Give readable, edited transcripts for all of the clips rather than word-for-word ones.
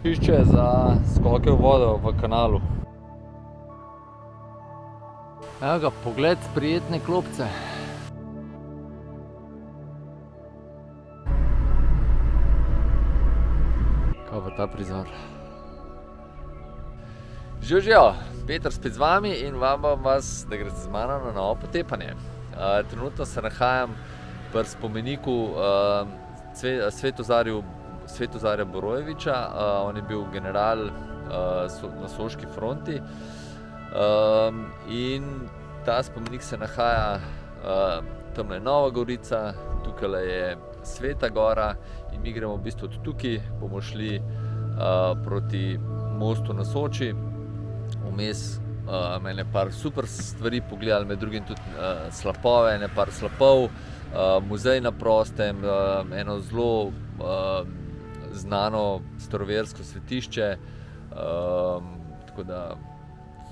Išče za skoke v vodo v kanalu. Evo ga, pogled prijetne klopce. Kaj pa ta prizor? Živijo, Peter spet z vami in vabam vas, da greste z mano na novo potepanje. Trenutno se nahajam pri spomeniku Svetozarja Borojevića. On je bil general na Soški fronti. In ta spomenik se nahaja tamle Nova Gorica, tukaj je Sveta Gora in mi gremo v bistvu od tukaj, bomo šli proti mostu na Soči. Vmes ene par super stvari pogledali, med drugim tudi slapove, ene par slapov, muzej na prostem, eno zelo znano staroversko svetišče, tako da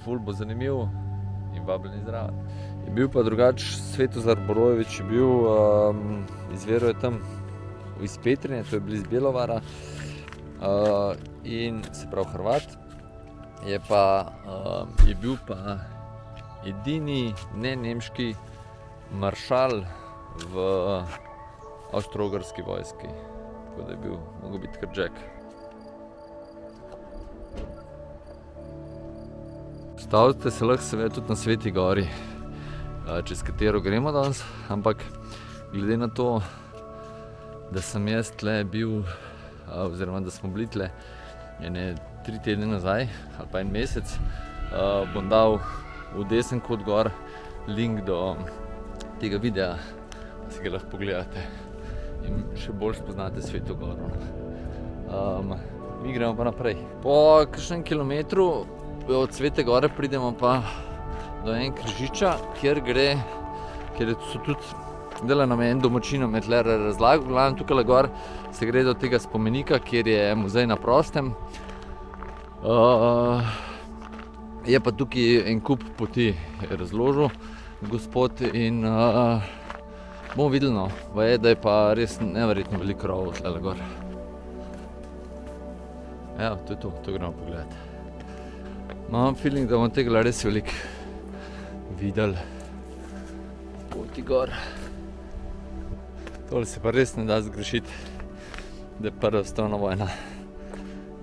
ful bo zanimiv in vabljeni zraven. Je bil pa drugače Svetozar Borojević, je bil, izviral je tam iz Petrinje, to je blizu Bjelovara, in se pravi Hrvat. Je bil pa edini nenemški maršal v avstro-ogrski vojski, tako da je bil, mogel biti kar Jack. Stavite se lahko seveda tudi na Sveti Gori, čez katero gremo danes, ampak glede na to, da sem jaz tle bil, oziroma da smo bili tle ene 3 tedne nazaj, ali pa en mesec, bom dal v desen kot gor link do tega videa, da si ga lahko pogledate in še bolj spoznate Sveto Goro. Mi gremo pa naprej. Po kakšnem kilometru od Svete Gore pridemo pa do en križišča, kjer so tudi dela nam en domačin me tle razlagal. Glavno tukaj gor se gre do tega spomenika, kjer je muzej na prostem. Je pa tukaj en kup poti, je razložil gospod, in bomo videli, no, da je pa res neverjetno veliko rovov tle gor. Evo, to je to gremo pogledati. Imam feeling, da bomo tega res veliko videli. Poti gor. Tole se pa res ne da zgrešiti, da je prva svetovna vojna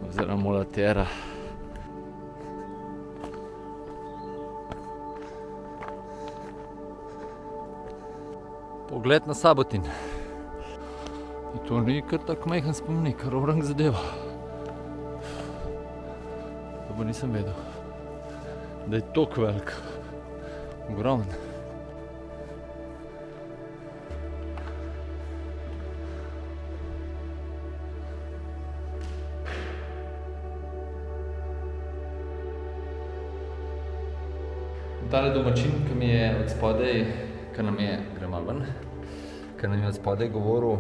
oziroma Molatera. Pogled na Sabotin. In to ni kar tako majhen spomenik, kar orang zadeva. To pa nisem vedel, da je toliko velik, ogromen. Tale domačin, ki mi je od spodaj, gremo malo ven, ki nam je od spodaj govoril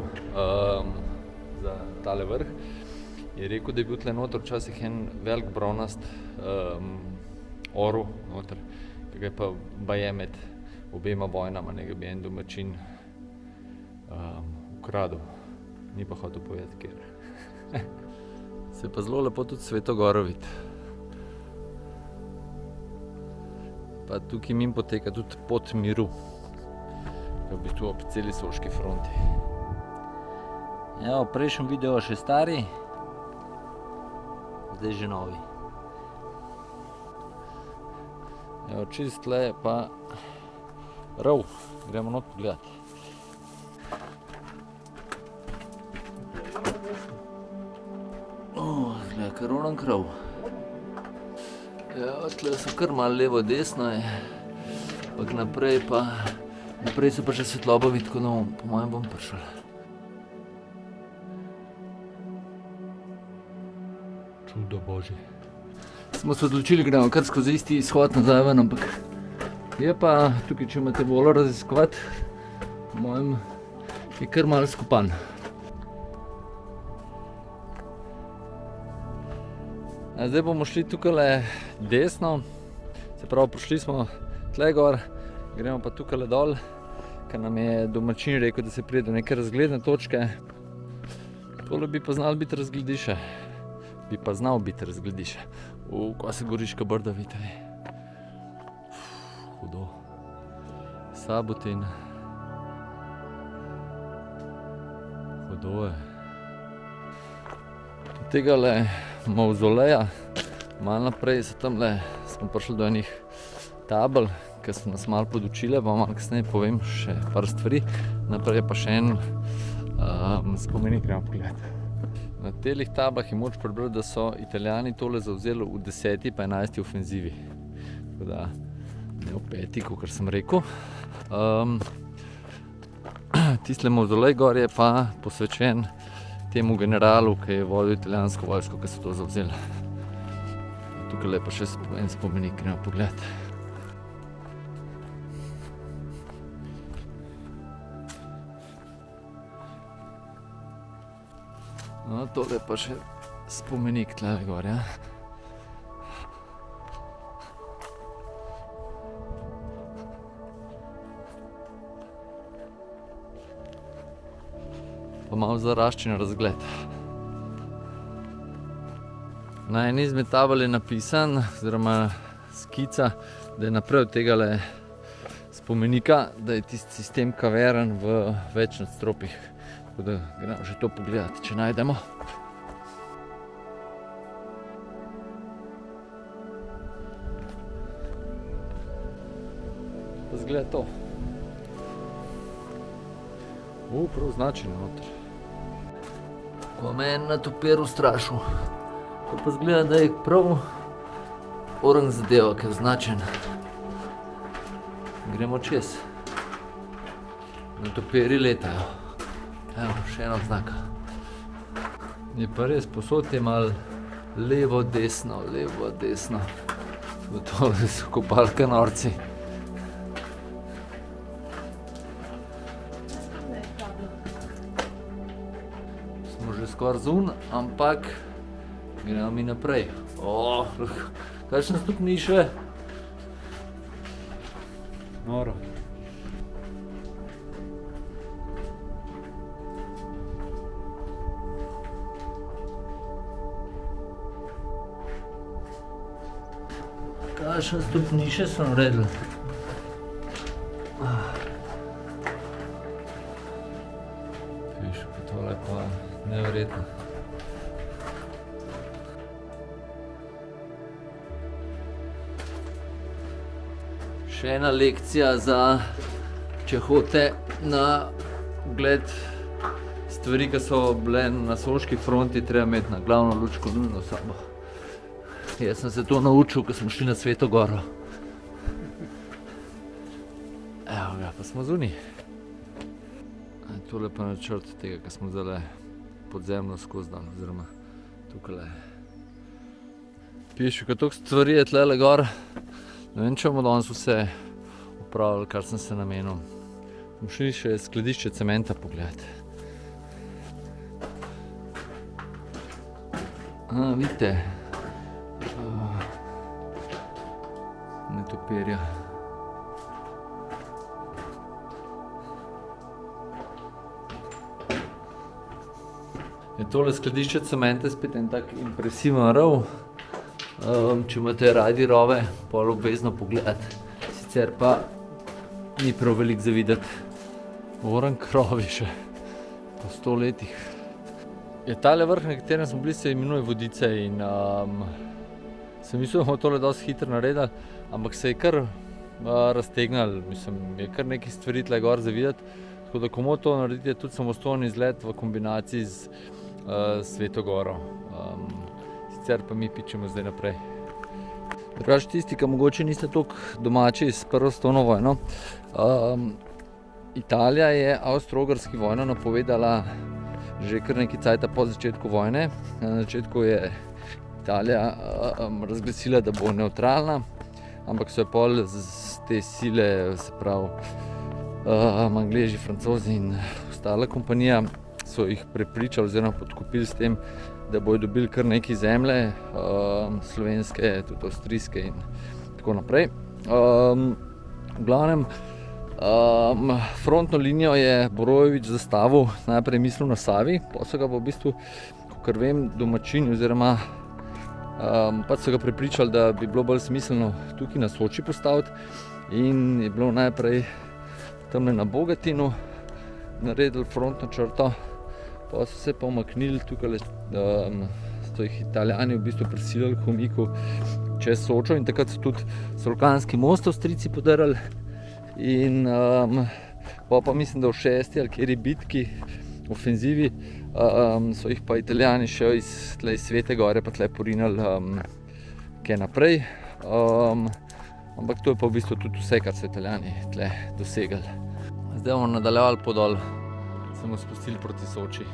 za tale vrh, je rekel, da je bil tle noter včasih en velik bronast orel noter, ki ga je pa baje med obema vojnama, ne ga bi en domačin ukradel, ni pa hotel povedati, kjer. Se pa zelo lepo tudi Sveto Goro vidi. Pa tukaj mimo poteka tudi pot miru, ki je v bistvu ob celi Soški fronti. Evo, prejšnjem video še stari, zdaj že novi. Evo, čist tle je pa rov, gremo not pogledati. Gleda, kar oran krov. Ja, tle so kar malo levo desno, ampak naprej so pa še svetloba vidi, tako da po mojem bom prišel. Čudo božje. Smo se odločili, gremo kar skozi isti izhod nazaj ven, ampak je pa tukaj, če imate voljo raziskovati, po mojem je kar malo skopan. Zdaj bomo šli tukaj desno, se pravi, prišli smo tle gor, gremo pa tukaj dol, ker nam je domačin rekel, da se pride do neke razgledne točke. Tole bi pa znalo biti razgledišče. bi pa znal biti razglediš. Ko se Goriška Brda vidi. Hudo. Sabotin. Hudo je. Od tegale mavzoleja, malo naprej smo prišli do enih tabel, ki so nas malo podučile, pa malo kasneje povem še par stvari. Naprej je pa še en spomenik, gremo pogledati. Na telih tablah je moč prebrati, da so Italijani tole zavzeli v 10. pa 11. ofenzivi. Tako da ne v 5., kakor sem rekel. Tisle mavzolej gor je pa posvečen temu generalu, ki je vodil italijansko vojsko, ki so to zavzeli. Tukaj je pa še en spomenik, gremo pogledati. No, tole je pa še spomenik tle gor, ja. Pa malo zaraščen razgled. Na eni izmed tabel je napisan, oziroma skica, da je naprej od tegale spomenika, da je tisti sistem kavern v več nadstropjih. Tako da gremo že to pogledati, če najdemo. Pa zgleda to. Prav značen noter. Ko me je natopir ustrašil. Pa zgleda, da je prav orang zadeva, ki je značen. Gremo čez. Natopiri letajo. Evo, še ena znaka. Je pa res, posod je malo levo, desno. Tole so kopalke norci. Smo že skoraj zun, ampak gremo mi naprej. Kakšne stopnišče? Noro. Kakšne stopnišče so naredili. Viš, pa tole pa neverjetno. Še ena lekcija za, če hodite na ogled stvari, ki so bile na soški fronti, treba imeti na glavno lučko nujno sabo. Jaz sem se to naučil, ko smo šli na Sveto Goro. Evo ga, pa smo zunaj. Tole pa načrt tega, ko smo zdaj podzemno skozi dan, oziroma tukaj. Pišu, kad toliko stvari je tlele gor. Ne vem, če bomo danes vse upravili, kar sem se namenil. Bomo šli še skladišče cementa pogledati. Vidite. Netopirja. Je tole skladišče cementa spet en tak impresiven rov. Če imate radi rove, pol obvezno pogledati. Sicer pa ni prav veliko za videti. Oran krovi še po 100 letih. Je tale vrh, na katerem smo bili, se imenuje Vodice in sem mislil, da bomo tole dosti hitro naredili, ampak se je kar raztegnalo. Mislim, je kar nekaj stvari tle gor za videti. Tako da, ko bomo to narediti, je tudi samostojen izlet v kombinaciji z Sveto Goro. Sicer pa mi pičemo zdaj naprej. Drugače tisti, ki mogoče niste toliko domači s prvo svetovno vojno, Italija je Avstro-Ogrski vojno napovedala že kar nekaj cajta po začetku vojne. Na začetku je Italija razglasila, da bo nevtralna, ampak so jo pol z te sile, se pravi Angleži, Francozi in ostala kompanija, so jih prepričali oziroma podkupili s tem, da bojo dobili kar nekaj zemlje, slovenske, tudi avstrijske in tako naprej. V glavnem, frontno linijo je Borojevič zastavil, najprej mislil na Savi, potem so ga pa v bistvu, ko kar vem, domačini oziroma pač so ga prepričali, da bi bilo bolj smiselno tukaj na Soči postaviti in je bilo najprej tamle na Bogatinu naredili frontno črto, pa so se pa umaknili tukaj, so jih Italijani v bistvu prisilili k umiku čez Sočo in takrat so tudi Solkanski most Avstrijci podarili in pa mislim, da v 6. ali kateri bitki, ofenzivi, so jih pa Italijani še iz Svete Gore pa tle porinili kaj naprej. Ampak to je pa v bistvu tudi vse, kar so Italijani tle dosegli. Zdaj bomo nadaljevali podol, se bomo spustili proti Soči.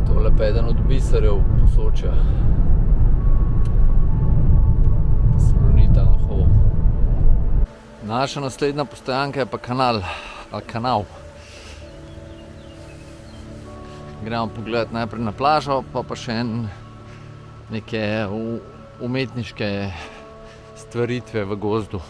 Tole pa je eden od biserjev Posočja. Naša naslednja postojanka je pa kanal. Gremo pogledati najprej na plažo, pa še neke umetniške stvaritve v gozdu.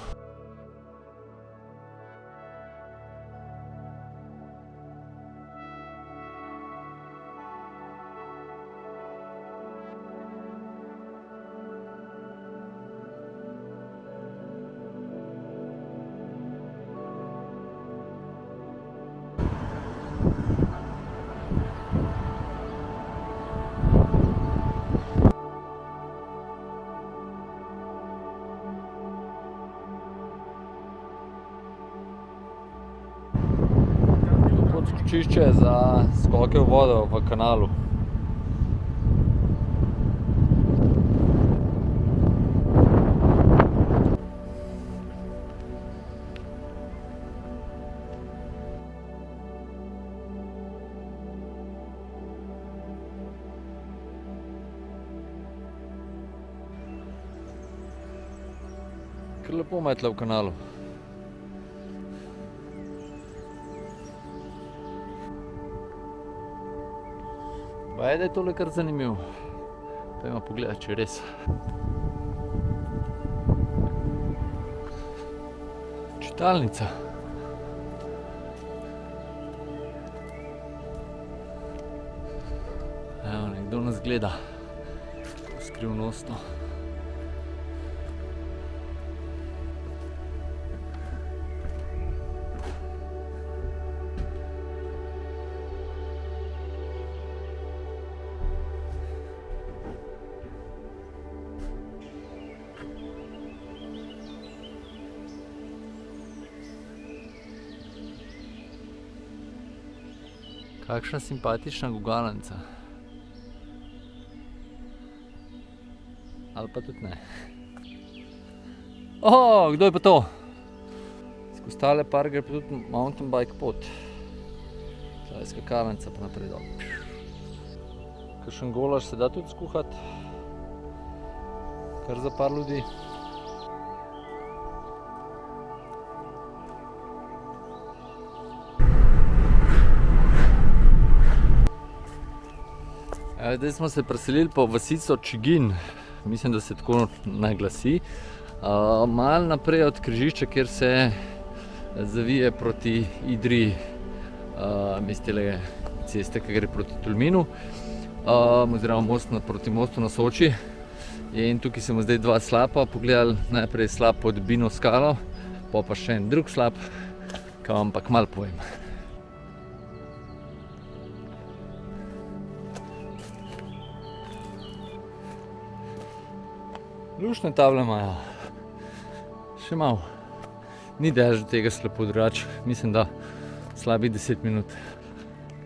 Skočišče za skoke v vodo v kanalu. Kar lepo ima tle v kanalu. Pa je, da je tole kar zanimivo. Pojdimo pogledati, če je res. Čitalnica. Evo, nekdo nas gleda. Skrivnostno. Kakšna simpatična gugalnica. Ali pa tudi ne. Kdo je pa to? Skozi tale park gre pa tudi mountain bike pot. Tla je skakalnica pa naprej dol. Kakšen golaž se da tudi skuhati. Kar za par ljudi. Zdaj smo se preselili po vasico Čigin, mislim, da se tako naglasi. Malo naprej od križišča, kjer se zavije proti Idriji, iz tele ceste, ki gre proti Tolminu, oziroma proti mostu na Soči. In tukaj smo zdaj dva slapa pogledali, najprej slap pod Bino skalo, pa še en drug slap, ki vam pa kmalu povem. Luštne table imajo, še malo. Ni dež do tega slapu drugače, mislim, da slabih 10 minut.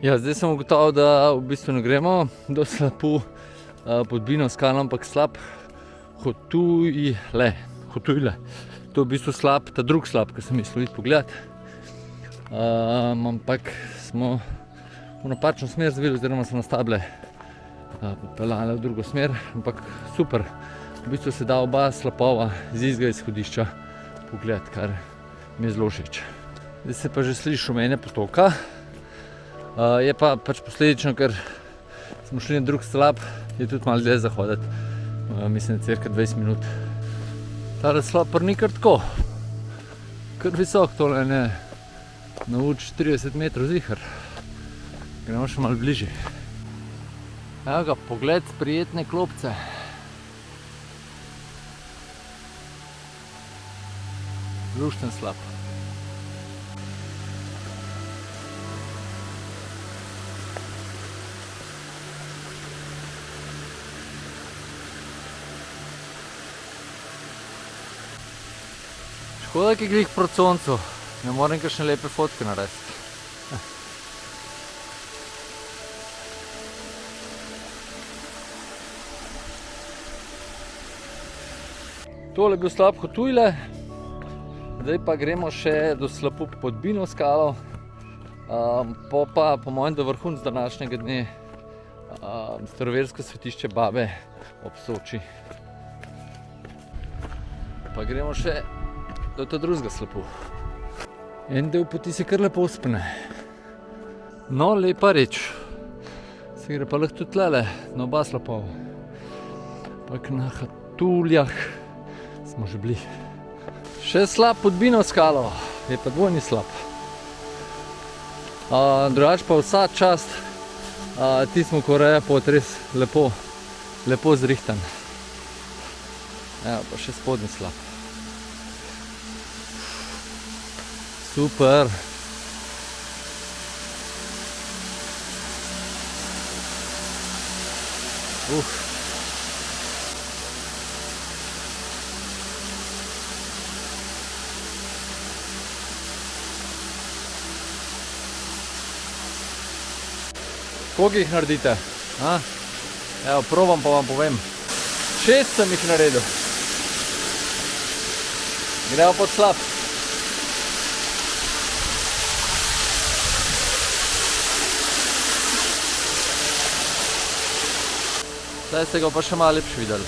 Ja, zdaj sem ugotovil, da v bistvu ne gremo do slapu pod Bino skalo, ampak slap Hotujle. To je v bistvu slap, ta drug slap, ki sem mislil iti pogledati. Ampak smo v napačno smer zvili, oziroma so nas table popeljale v drugo smer, ampak super. V bistvu se da oba slapova z istega izhodišča pogledati, kar mi je zelo všeč. Zdaj se pa že sliši šumenje potoka. Je pa pač posledično, ker smo šli na drug slap, je tudi malo dlje za hoditi. Mislim, cirka 20 minut. Tale slap pa ni kar tako. Kar visok tole, ne, nauč 30 metrov zihar. Gremo še malo bližje. Evo ga, pogled s prijetne klopce. Lušten slap. Škoda, ki glih proti soncu. Ne morem kakšne lepe fotke narediti. Tole je bil slap Hotujle. Zdaj pa gremo še do slapu Podbino skalo. Pa po mojem do vrhunc današnjega dne staroversko svetišče Babe ob Soči. Pa gremo še do ta drugega slapu. En del poti se kar lepo spne. No, lepa reč. Se gre pa lahko tudi tlele, na oba slapova. Pak na Hotuljah smo že bili. Še slap Podbino skalo, je pa dvojni slap. Drugače pa vsa čast tismu Koreja pot res lepo zrihtan. Evo pa še spodnji slap. Super. Koliko jih naredite? Evo, probam pa vam povem. 6 sem jih naredil. Gremo pod slap. Zdaj ste ga pa še malo lepši videli.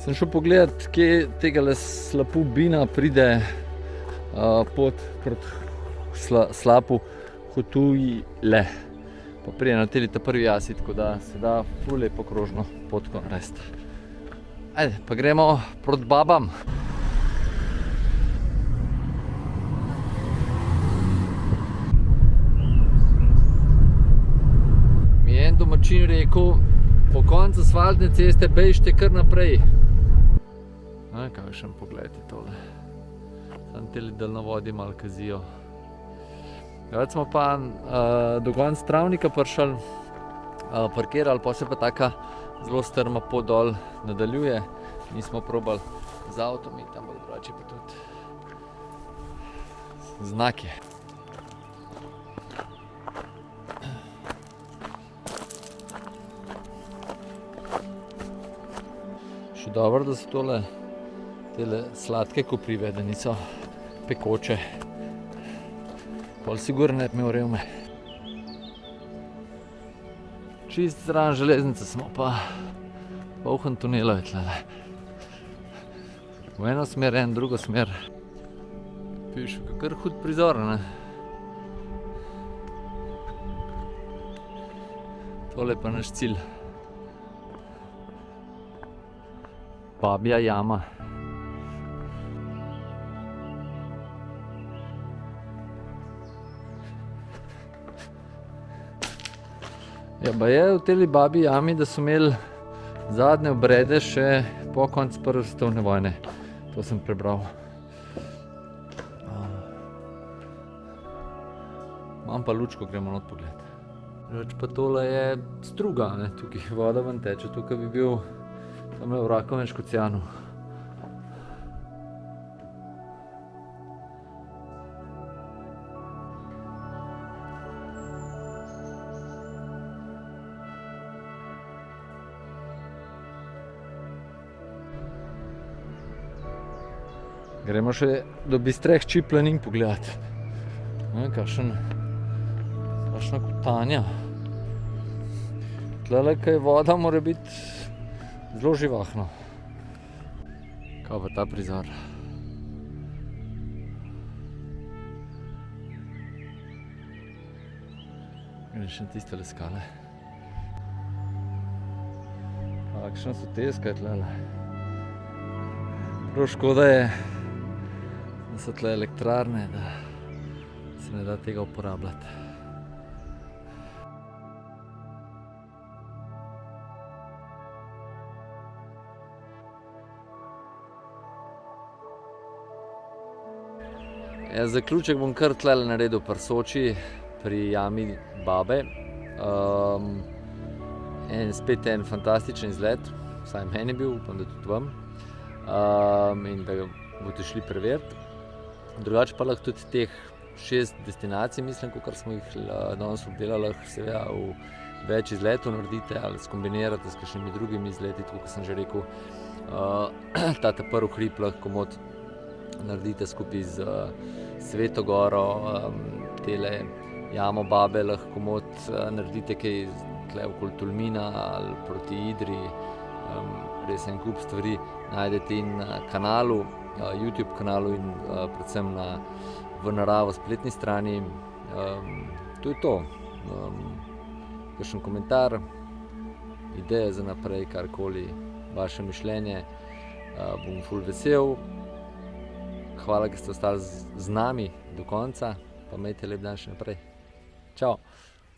Sem šel pogledat, kje tegale slapu Bina pride pot proti slapu Hotujle. Pa prije na teli ta prvi jasi, tako da se da ful lepo krožno potko narediti. Ajde, pa gremo proti Babam. Mi je en domačin rekel, po koncu asfaltne ceste bežite kar naprej. Kakšen pogled je tole. Tam teli daljnovodi malo kazijo. Več smo pa do konca travnika prišli, parkirali, pa se pa taka zelo strma pot dol nadaljuje. Nismo probali z avtom in tam bolj drugače pa tudi znak je. Še dobro, da so tole sladke koprive, da niso pekoče. Pol sigurno ne bi imel revme. Čist zraven železnice smo pa poln tunelov je tlele. V eno smer, en drugo smer. Pišu, kakor hud prizor, ne? Tole je pa naš cilj. Babja jama. Ja, pa je v teli Babji jami, da so imeli zadnje obrede še po koncu Prve svetovne vojne. To sem prebral. Imam pa lučko, gremo not pogled. Reč pa tole je struga, ne? Tukaj voda ven teče, tukaj bi bil tamle v Rakovem Škocjanu. Gremo še do Bistreh Čiplanin pogledat. Kakšna kotanja. Tlele, kaj je voda, mora biti zelo živahno. Kaj pa ta prizor? Še tiste skale. Kakšna so teska tlele. Prav škoda je, da so tle elektrarne, da se ne da tega uporabljati. Ja, zaključek bom kar tlele naredil pri Soči, pri jami Babe. Spet en fantastičen izlet, vsaj meni je bil, upam, da tudi vam. In da ga boste šli preveriti. Drugače pa lahko tudi teh 6 destinacij, mislim, kakor smo jih danes obdelali, seveda v več izletov naredite ali skombinirate s kakšnimi drugimi izleti, tako kot sem že rekel. Ta prvi hrib lahko komot naredite skupaj z Sveto goro, tele jamo Babe lahko komot naredite kaj tle okoli Tolmina ali proti Idri. Res en kup stvari najdete in na kanalu, YouTube kanalu in predvsem v naravo spletni strani. To je to. Kakšen komentar, ideje za naprej, karkoli, vaše mišljenje, bom ful vesel. Hvala, da ste ostali z nami do konca, pa imejte lep dan še naprej. Čau!